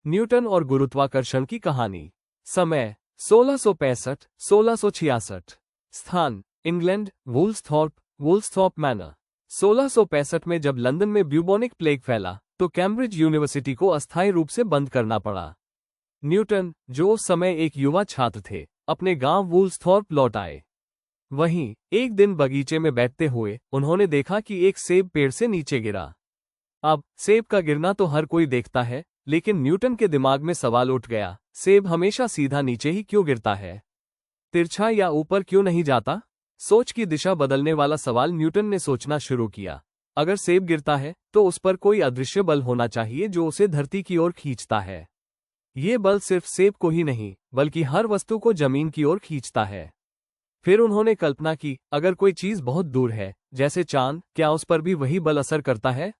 Newton और गुरुत्वाकर्षण की कहानी। समय 1665 1666। स्थान इंग्लैंड, वुल्सथॉर्प मैनर। 1665 में जब लंदन में ब्यूबोनिक प्लेग फैला तो कैम्ब्रिज यूनिवर्सिटी को अस्थायी रूप से बंद करना पड़ा। न्यूटन, जो उस समय एक युवा छात्र थे, अपने गांव वुल्सथॉर्प लौट आए। वहीं एक दिन बगीचे में बैठते हुए उन्होंने देखा कि एक सेब पेड़ से नीचे गिरा। अब सेब का गिरना तो हर कोई देखता है, लेकिन न्यूटन के दिमाग में सवाल उठ गया, सेब हमेशा सीधा नीचे ही क्यों गिरता है? तिरछा या ऊपर क्यों नहीं जाता? सोच की दिशा बदलने वाला सवाल न्यूटन ने सोचना शुरू किया। अगर सेब गिरता है तो उस पर कोई अदृश्य बल होना चाहिए जो उसे धरती की ओर खींचता है। ये बल सिर्फ सेब को ही नहीं, बल्कि हर वस्तु को जमीन की ओर खींचता है। फिर उन्होंने कल्पना की, अगर कोई चीज बहुत दूर है, जैसे चांद, क्या उस पर भी वही बल असर करता है?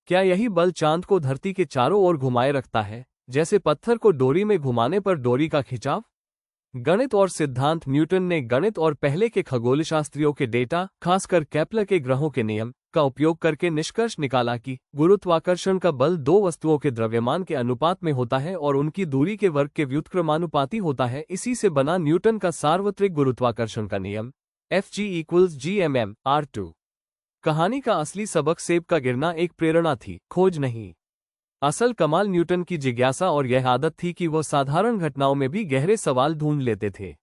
क्या यही बल चांद को धरती के चारों ओर घुमाए रखता है, जैसे पत्थर को डोरी में घुमाने पर डोरी का खिंचाव? गणित और सिद्धांत। न्यूटन ने गणित और पहले के खगोलशास्त्रियों के डेटा, खासकर केपलर के ग्रहों के नियम का उपयोग करके निष्कर्ष निकाला कि गुरुत्वाकर्षण का बल दो वस्तुओं के द्रव्यमान के अनुपात में होता है और उनकी दूरी के वर्ग के व्युत्क्रमानुपाती होता है। इसी से बना न्यूटन का सार्वत्रिक गुरुत्वाकर्षण का नियम, Fg=gmm(r2). कहानी का असली सबक सेब का गिरना एक प्रेरणा थी, खोज नहीं। असल कमाल न्यूटन की जिज्ञासा और यह आदत थी कि वह साधारण घटनाओं में भी गहरे सवाल ढूंढ लेते थे।